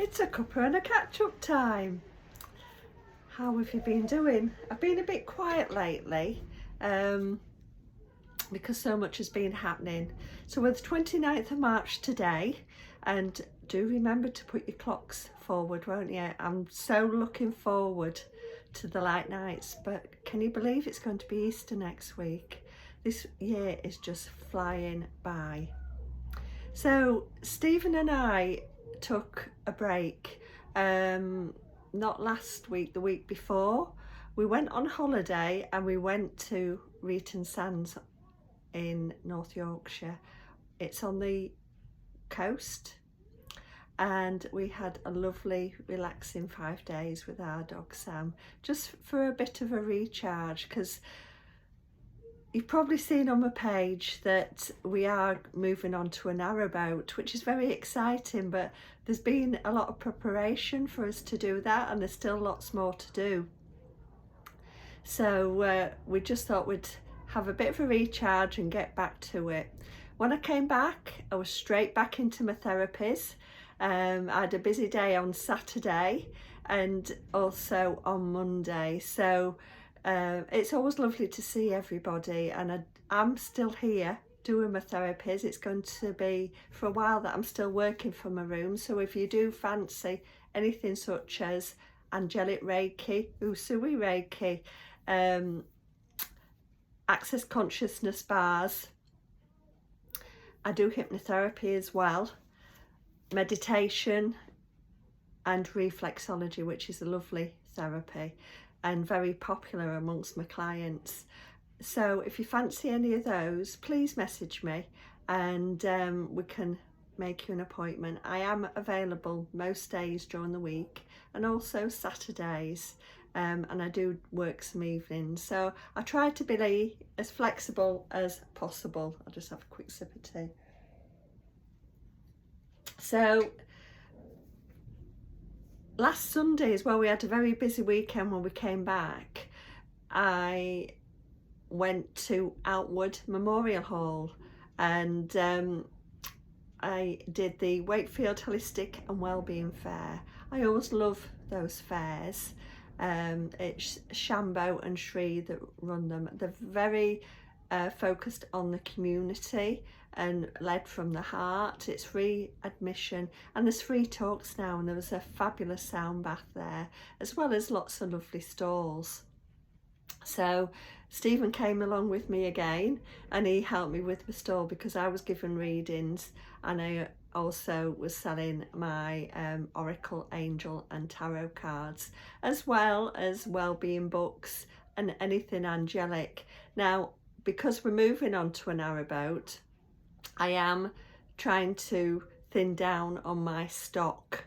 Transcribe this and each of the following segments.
It's a cuppa and a catch-up time. How have you been doing? I've been a bit quiet lately because so much has been happening. So it's 29th of March today, and do remember to put your clocks forward, won't you? I'm so looking forward to the light nights, but can you believe it's going to be Easter next week? This year is just flying by. So Stephen and I took a break, not last week, the week before. We went on holiday and we went to Reeton Sands in North Yorkshire. It's on the coast, and we had a lovely relaxing 5 days with our dog Sam, just for a bit of a recharge, because you've probably seen on my page that we are moving on to a narrowboat, which is very exciting, but there's been a lot of preparation for us to do that, and there's still lots more to do. So we just thought we'd have a bit of a recharge and get back to it. When I came back, I was straight back into my therapies. I had a busy day on Saturday and also on Monday. So it's always lovely to see everybody, and I'm still here doing my therapies. It's going to be for a while that I'm still working from my room, so if you do fancy anything such as angelic Reiki, Usui Reiki, access consciousness bars, I do hypnotherapy as well, meditation and reflexology, which is a lovely therapy and very popular amongst my clients. So if you fancy any of those, please message me and we can make you an appointment. I am available most days during the week and also Saturdays, and I do work some evenings, so I try to be as flexible as possible. I'll just have a quick sip of tea. So last Sunday as well, we had a very busy weekend. When we came back, I went to Outwood Memorial Hall and I did the Wakefield Holistic and Wellbeing Fair. I always love those fairs. It's Shambo and Shri that run them. They're very focused on the community and led from the heart. It's free admission and there's free talks now, and there was a fabulous sound bath there, as well as lots of lovely stalls. So Stephen came along with me again and he helped me with the stall because I was given readings, and I also was selling my Oracle, Angel and Tarot cards, as well as wellbeing books and anything angelic. Now, because we're moving on to a narrowboat, I am trying to thin down on my stock.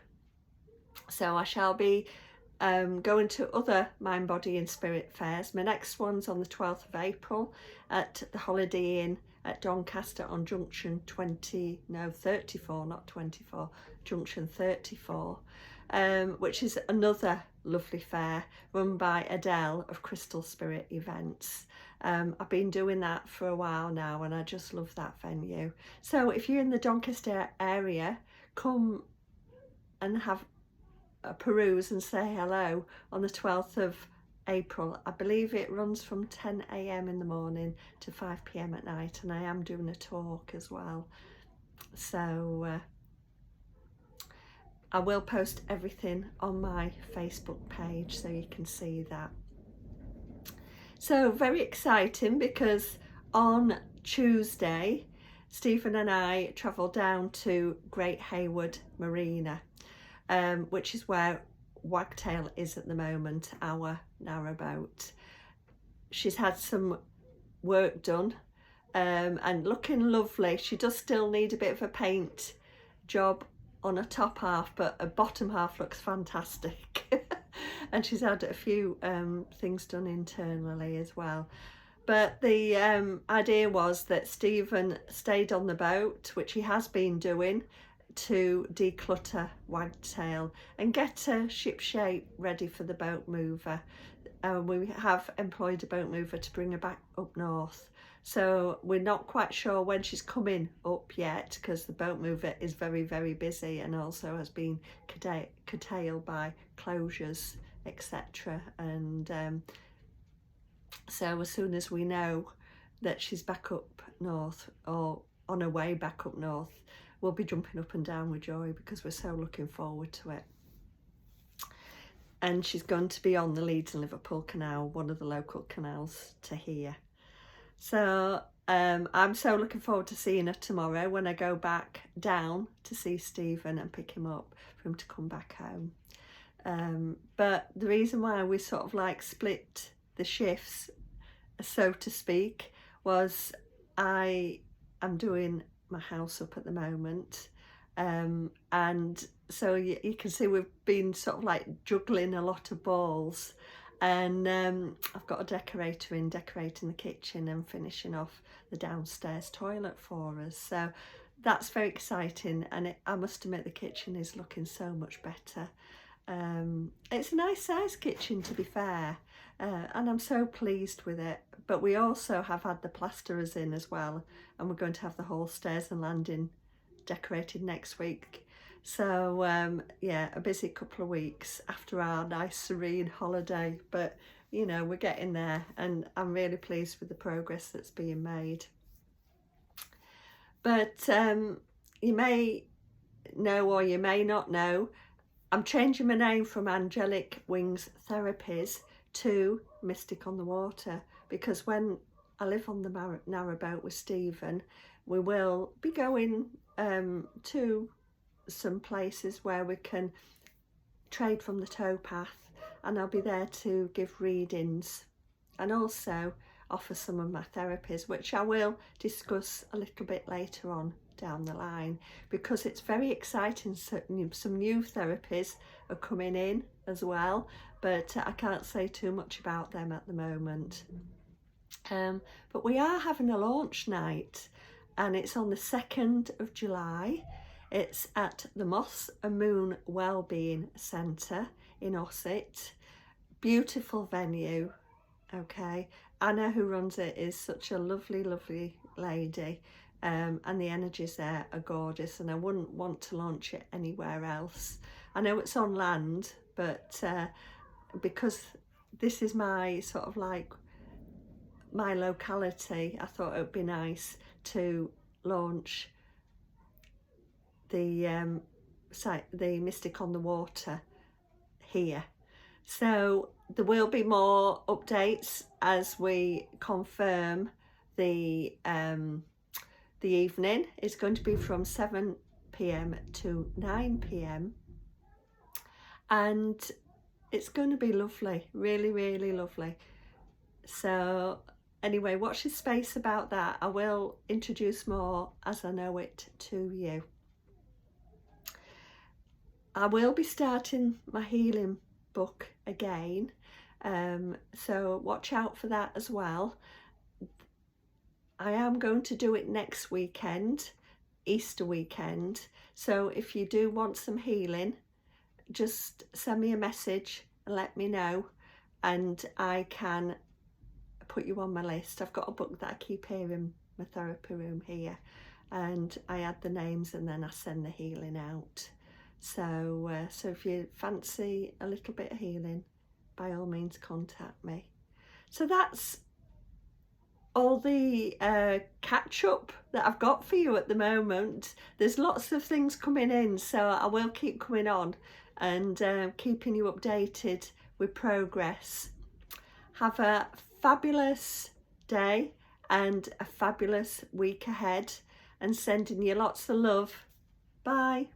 So I shall be going to other mind, body and spirit fairs. My next one's on the 12th of April at the Holiday Inn at Doncaster on junction 34, not 24, junction 34, which is another lovely fair run by Adele of Crystal Spirit Events. I've been doing that for a while now and I just love that venue. So if you're in the Doncaster area, come and have a peruse and say hello on the 12th of April. I believe it runs from 10 AM in the morning to 5 PM at night, and I am doing a talk as well. So I will post everything on my Facebook page so you can see that. So very exciting, because on Tuesday Stephen and I travelled down to Great Haywood Marina, which is where Wagtail is at the moment, our narrowboat. She's had some work done and looking lovely. She does still need a bit of a paint job on her top half, but her bottom half looks fantastic. And she's had a few things done internally as well. But the idea was that Stephen stayed on the boat, which he has been doing, to declutter Wagtail and get her ship shape ready for the boat mover. We have employed a boat mover to bring her back up north. So we're not quite sure when she's coming up yet, because the boat mover is very, very busy and also has been curtailed by closures, etc. And so as soon as we know that she's back up north, or on her way back up north, we'll be jumping up and down with joy, because we're so looking forward to it. And she's going to be on the Leeds and Liverpool Canal, one of the local canals to here. So I'm so looking forward to seeing her tomorrow when I go back down to see Stephen and pick him up for him to come back home. But the reason why we sort of like split the shifts, so to speak, was I am doing my house up at the moment, and so you can see we've been sort of like juggling a lot of balls, and I've got a decorator in decorating the kitchen and finishing off the downstairs toilet for us, so that's very exciting. And I must admit, the kitchen is looking so much better. It's a nice sized kitchen, to be fair, and I'm so pleased with it. But we also have had the plasterers in as well, and we're going to have the whole stairs and landing decorated next week. So yeah, a busy couple of weeks after our nice serene holiday, but you know, we're getting there, and I'm really pleased with the progress that's being made. But you may know, or you may not know, I'm changing my name from Angelic Wings Therapies to Mystic on the Water, because when I live on the narrowboat with Stephen, we will be going to some places where we can trade from the towpath, and I'll be there to give readings and also offer some of my therapies, which I will discuss a little bit later on down the line, because it's very exciting. Some new therapies are coming in as well, but I can't say too much about them at the moment. But we are having a launch night, and it's on the 2nd of July. It's at the Moss and Moon Wellbeing Centre in Ossett. Beautiful venue. Okay, Anna, who runs it, is such a lovely, lovely lady, and the energies there are gorgeous, and I wouldn't want to launch it anywhere else. I know it's on land, but because this is my sort of like my locality, I thought it would be nice to launch the the Mystic on the Water here. So there will be more updates as we confirm the evening. It's going to be from 7 p.m. to 9 p.m. and it's going to be lovely, really, really lovely. So anyway, watch this space about that. I will introduce more as I know it to you. I will be starting my healing book again, so watch out for that as well. I am going to do it next weekend, Easter weekend, so if you do want some healing, just send me a message and let me know, and I can put you on my list. I've got a book that I keep here in my therapy room here, and I add the names and then I send the healing out. So if you fancy a little bit of healing, by all means contact me. So that's all the catch-up that I've got for you at the moment. There's lots of things coming in, so I will keep coming on and keeping you updated with progress. Have a fabulous day and a fabulous week ahead, and sending you lots of love. Bye.